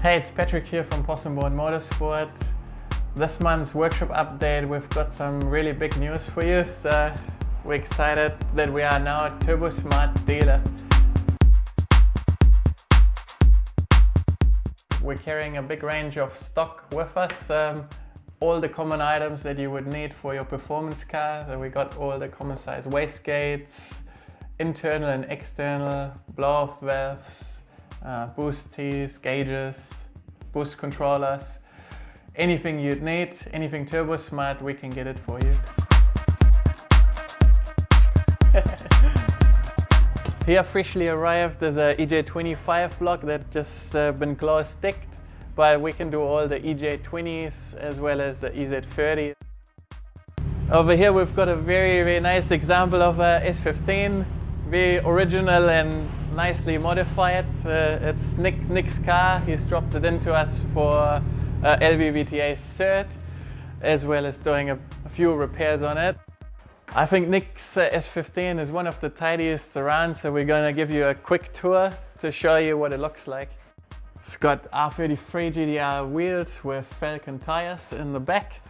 Hey, it's Patrick here from Possum Bourne Motorsport. This month's workshop update, we've got some really big news for you. So we're excited that we are now a Turbosmart dealer. We're carrying a big range of stock with us. All the common items that you would need for your performance car. So we got all the common size wastegates, internal and external blow-off valves, boost tees, gauges, boost controllers. Anything you'd need, anything Turbosmart, we can get it for you. Here freshly arrived is a EJ25 block that just been closed sticked. But we can do all the EJ20s as well as the EZ30. Over here we've got a very nice example of a S15, very original and nicely modified. It's Nick's car. He's dropped it into us for Lvvta cert, as well as doing a few repairs on it. I think Nick's S15 is one of the tidiest around, so we're going to give you a quick tour to show you what it looks like. It's got R33 GTR wheels with Falcon tires in the back.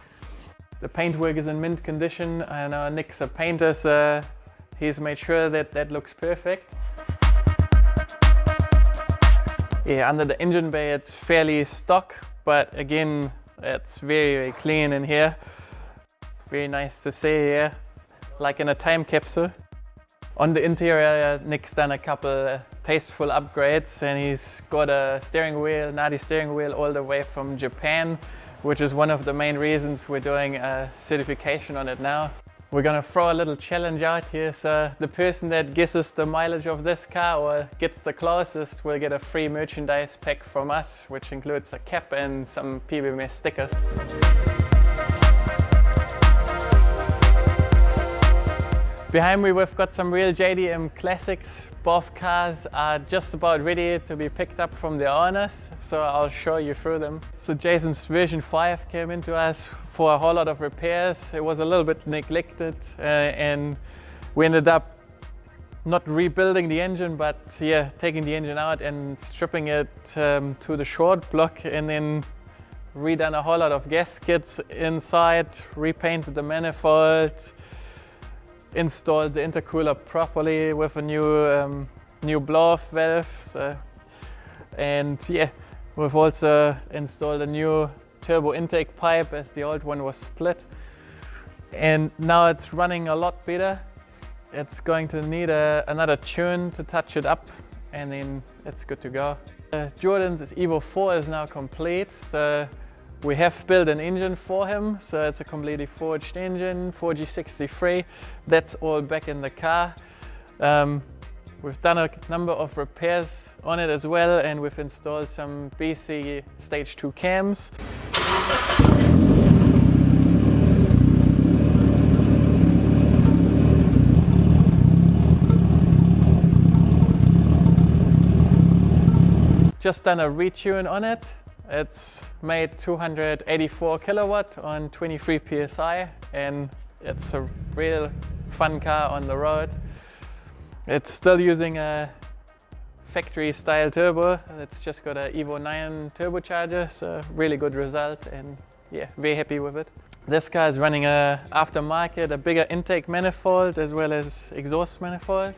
The paintwork is in mint condition. I know Nick's a painter, so he's made sure that that looks perfect. Yeah, under the engine bay it's fairly stock, but again it's very clean in here. Very nice to see here, like in a time capsule. On the interior, Nick's done a couple tasteful upgrades, and he's got a steering wheel, Nadi steering wheel, all the way from Japan, which is one of the main reasons we're doing a certification on it now. We're gonna throw a little challenge out here, so the person that guesses the mileage of this car or gets the closest will get a free merchandise pack from us, which includes a cap and some PBMS stickers. Behind me we've got some real JDM Classics. Both cars are just about ready to be picked up from the owners, so I'll show you through them. So Jason's version 5 came into us for a whole lot of repairs. It was a little bit neglected and we ended up not rebuilding the engine, but yeah, taking the engine out and stripping it to the short block, and then redone a whole lot of gaskets inside, repainted the manifold, installed the intercooler properly with a new blow-off valve, and yeah, we've also installed a new turbo intake pipe as the old one was split, and now it's running a lot better. It's going to need another tune to touch it up, and then it's good to go. Jordan's Evo 4 is now complete, so we have built an engine for him, so it's a completely forged engine, 4G63. That's all back in the car. We've done a number of repairs on it as well, and we've installed some BC Stage 2 cams. Just done a retune on it. It's made 284 kilowatt on 23 PSI, and it's a real fun car on the road. It's still using a factory style turbo. It's just got an Evo 9 turbocharger, so really good result, and yeah, very happy with it. This car is running a aftermarket, a bigger intake manifold as well as exhaust manifold.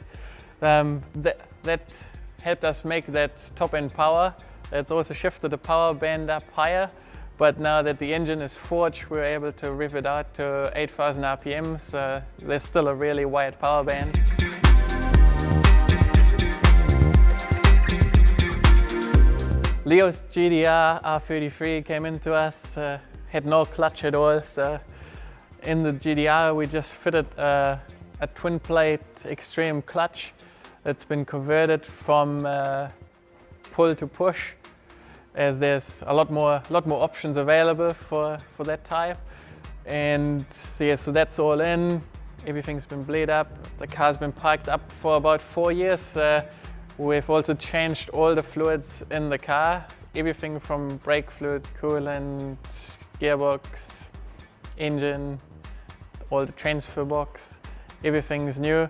That helped us make that top end power. It's also shifted the power band up higher, but now that the engine is forged, we're able to rev it out to 8,000 RPM, so there's still a really wide power band. Leo's GTR R33 came into us, had no clutch at all, so in the GTR we just fitted a twin plate Xtreme clutch. It's been converted from pull to push, as there's a lot more options available for that type. And so yeah, so that's all in. Everything's been bled up. The car's been parked up for about 4 years. We've also changed all the fluids in the car. Everything from brake fluids, coolant, gearbox, engine, all the transfer box. Everything's new.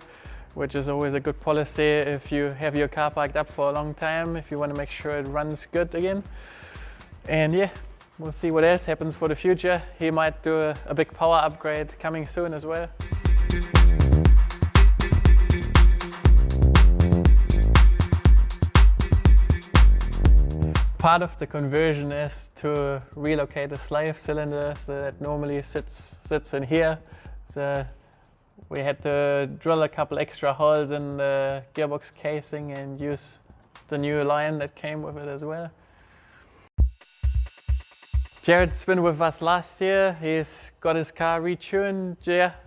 which is always a good policy if you have your car parked up for a long time, if you want to make sure it runs good again. And yeah, we'll see what else happens for the future. He might do a big power upgrade coming soon as well. Part of the conversion is to relocate the slave cylinder that normally sits in here. So we had to drill a couple extra holes in the gearbox casing and use the new line that came with it as well. Garrett's been with us last year. He's got his car retuned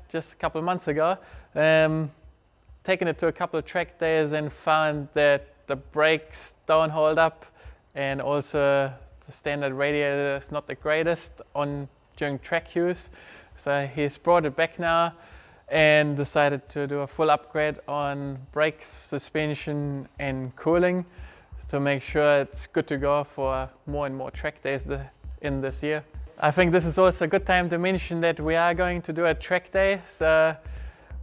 just a couple of months ago. Taken it to a couple of track days and found that the brakes don't hold up, and also the standard radiator is not the greatest during track use. So he's brought it back now and decided to do a full upgrade on brakes, suspension and cooling to make sure it's good to go for more and more track days in this year. I think this is also a good time to mention that we are going to do a track day. So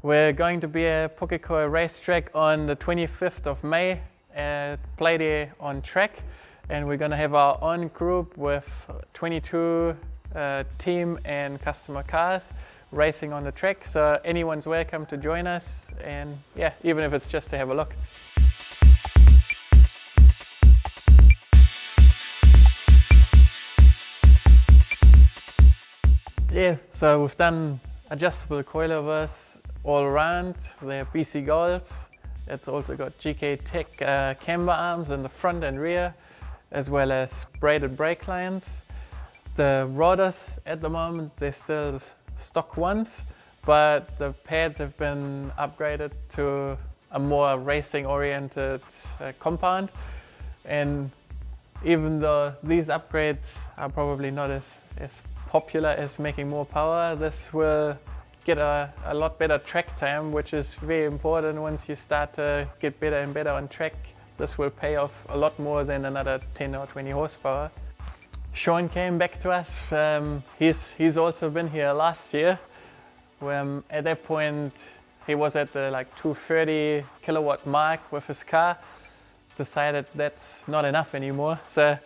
we're going to be at Pukekohe racetrack on the 25th of May at Play Day on track. And we're going to have our own group with 22 team and customer cars racing on the track. So anyone's welcome to join us, and yeah, even if it's just to have a look. Yeah, so we've done adjustable coilovers all around. They're BC Golds. It's also got GK Tech camber arms in the front and rear, as well as braided brake lines. The rotors at the moment, they're still stock ones, but the pads have been upgraded to a more racing oriented compound. And even though these upgrades are probably not as popular as making more power, this will get a lot better track time, which is very important. Once you start to get better and better on track, this will pay off a lot more than another 10 or 20 horsepower. Sean came back to us. He's also been here last year. At that point, he was at the 230 kilowatt mark with his car. Decided that's not enough anymore. So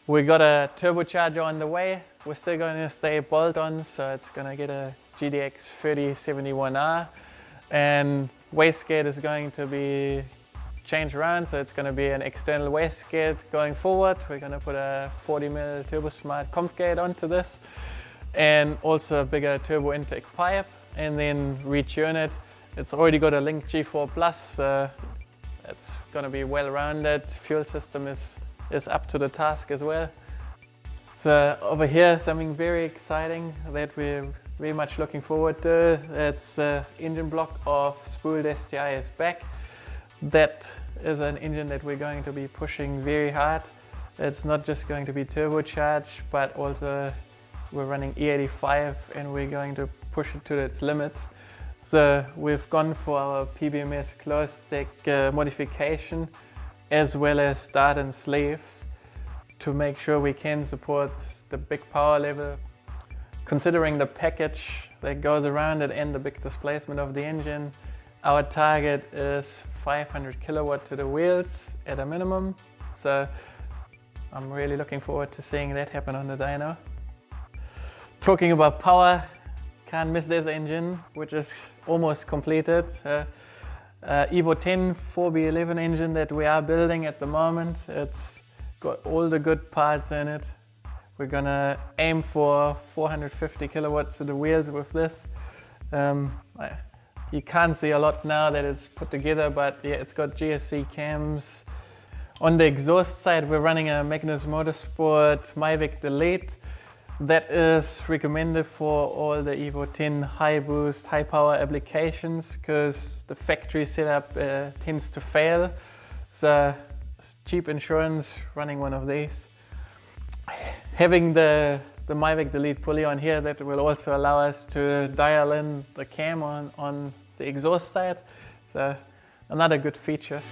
we got a turbocharger on the way. We're still going to stay bolt-on, so it's going to get a GDX 3071R. And wastegate is going to be change around, so it's going to be an external wastegate going forward. We're going to put a 40mm Turbosmart comp gate onto this, and also a bigger turbo intake pipe, and then retune it. It's already got a Link G4 Plus, so it's going to be well rounded. Fuel system is up to the task as well. So over here, something very exciting that we're very much looking forward to. It's engine block of spooled STI is back. That is an engine that we're going to be pushing very hard. It's not just going to be turbocharged, but also we're running E85 and we're going to push it to its limits. So we've gone for our PBMS closed deck modification, as well as start and sleeves, to make sure we can support the big power level. Considering the package that goes around it and the big displacement of the engine, our target is 500 kilowatt to the wheels at a minimum. So I'm really looking forward to seeing that happen on the dyno. Talking about power, can't miss this engine, which is almost completed. Evo 10 4B11 engine that we are building at the moment. It's got all the good parts in it. We're gonna aim for 450 kilowatts to the wheels with this. You can't see a lot now that it's put together, but yeah, it's got GSC cams. On the exhaust side, we're running a Magnus Motorsport Mavic Delete. That is recommended for all the Evo 10 high boost, high power applications, because the factory setup tends to fail. So it's cheap insurance running one of these. Having the Mavic Delete pulley on here, that will also allow us to dial in the cam on the exhaust side. So another good feature.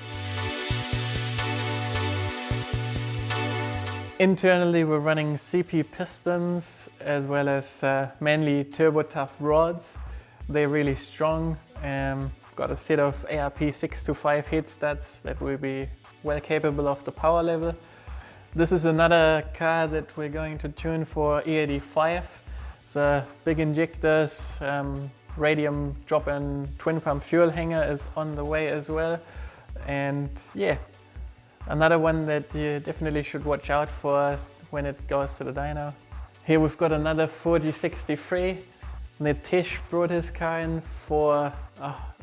Internally, we're running CP pistons as well as Manly Turbo Tough rods. They're really strong. Got a set of ARP 625 head studs that will be well capable of the power level. This is another car that we're going to tune for E85. The big injectors, radium drop-in twin pump fuel hanger is on the way as well. And yeah, another one that you definitely should watch out for when it goes to the dyno. Here we've got another 4G63. Nitish brought his car in for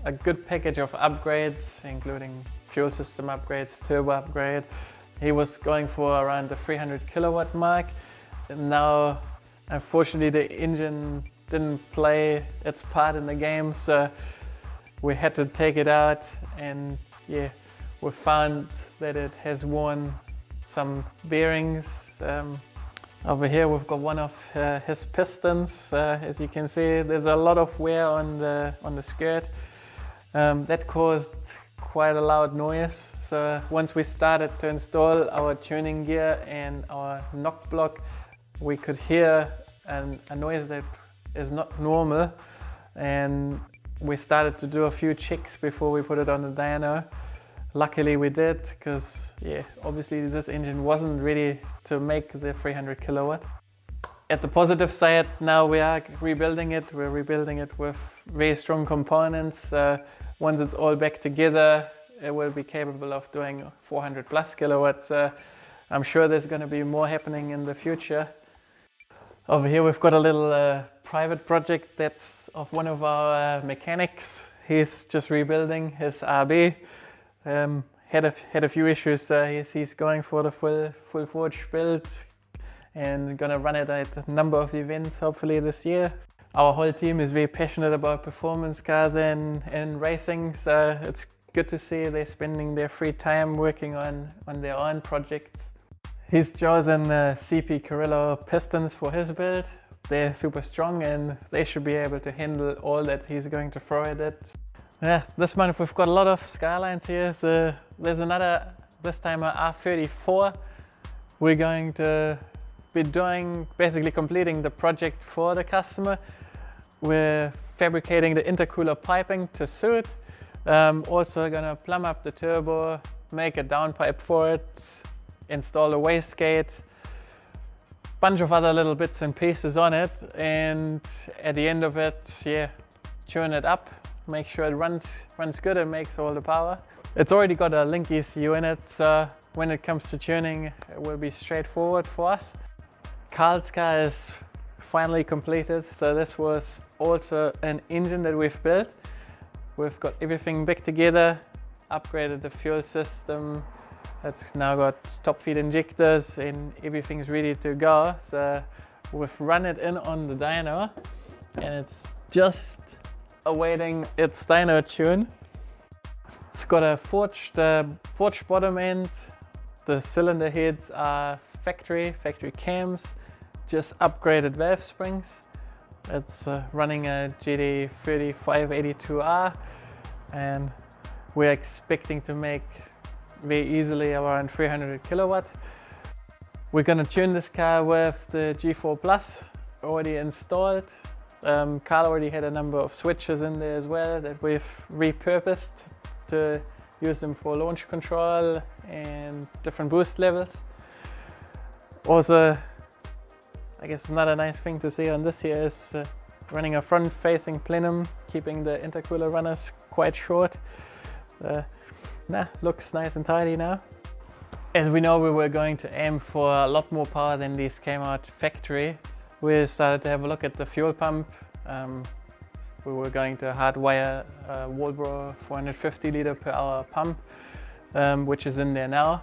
a good package of upgrades, including fuel system upgrades, turbo upgrade. He was going for around the 300 kilowatt mark. And now, unfortunately, the engine didn't play its part in the game, so we had to take it out, and yeah, we found that it has worn some bearings. Over here we've got one of his pistons. As you can see, there's a lot of wear on the skirt. That caused quite a loud noise. So once we started to install our tuning gear and our knock block, we could hear a noise that is not normal, and we started to do a few checks before we put it on the dyno. Luckily we did, because yeah, obviously this engine wasn't ready to make the 300 kilowatt. At the positive side, now we are rebuilding it. We're rebuilding it with very strong components. Once it's all back together, it will be capable of doing 400 plus kilowatts. I'm sure there's going to be more happening in the future. Over here we've got a little private project that's of one of our mechanics. He's just rebuilding his RB. Had a few issues. He's going for the full forge build and gonna run it at a number of events hopefully this year. Our whole team is very passionate about performance cars and racing, so it's good to see they're spending their free time working on their own projects. He's chosen CP Carrillo pistons for his build. They're super strong and they should be able to handle all that he's going to throw at it. Yeah, this month we've got a lot of Skylines here. So there's another, this time a R34. We're going to be basically completing the project for the customer. We're fabricating the intercooler piping to suit. Also gonna plumb up the turbo, make a downpipe for it, install a wastegate, bunch of other little bits and pieces on it, and at the end of it, yeah, tune it up, make sure it runs good and makes all the power. It's already got a link ECU in it, so when it comes to tuning, it will be straightforward for us. Carl's car is finally completed, so this was also an engine that we've built. We've got everything back together, upgraded the fuel system. It's now got top feed injectors and everything's ready to go. So we've run it in on the dyno and it's just awaiting its dyno tune. It's got a forged bottom end. The cylinder heads are factory cams, just upgraded valve springs. It's running a GT3582R and we're expecting to make very easily around 300 kilowatt. We're going to tune this car with the G4 Plus already installed. Carl already had a number of switches in there as well that we've repurposed to use them for launch control and different boost levels. Also, I guess another nice thing to see on this here is running a front-facing plenum, keeping the intercooler runners quite short. Looks nice and tidy now. As we know, we were going to aim for a lot more power than these came out factory. We started to have a look at the fuel pump. We were going to hardwire a Walbro 450 liter per hour pump, which is in there now.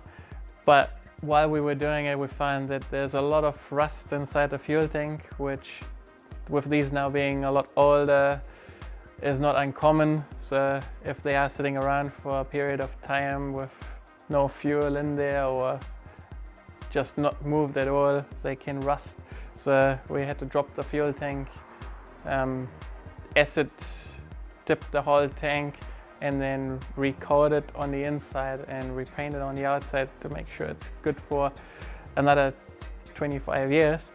But while we were doing it, we found that there's a lot of rust inside the fuel tank, which with these now being a lot older is not uncommon. So if they are sitting around for a period of time with no fuel in there or just not moved at all, they can rust. So we had to drop the fuel tank, acid dip the whole tank, and then recoat it on the inside and repaint it on the outside to make sure it's good for another 25 years.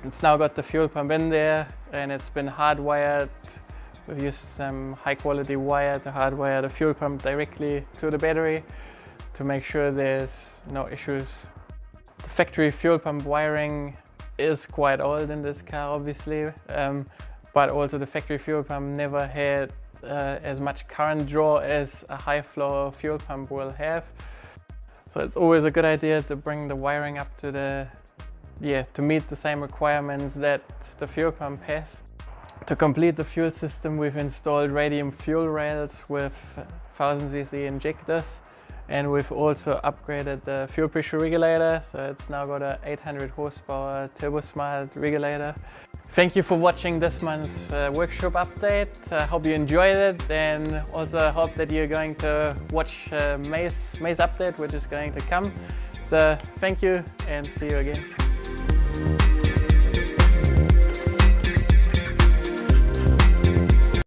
It's now got the fuel pump in there and it's been hardwired. We've used some high quality wire to hardwire the fuel pump directly to the battery to make sure there's no issues. The factory fuel pump wiring is quite old in this car, obviously, but also the factory fuel pump never had as much current draw as a high flow fuel pump will have. So it's always a good idea to bring the wiring up to to meet the same requirements that the fuel pump has. To complete the fuel system, we've installed radium fuel rails with 1000cc injectors, and we've also upgraded the fuel pressure regulator, so it's now got a 800 horsepower Turbosmart regulator. Thank you for watching this month's workshop update. I hope you enjoyed it, and also hope that you're going to watch May's update, which is going to come. So thank you and see you again.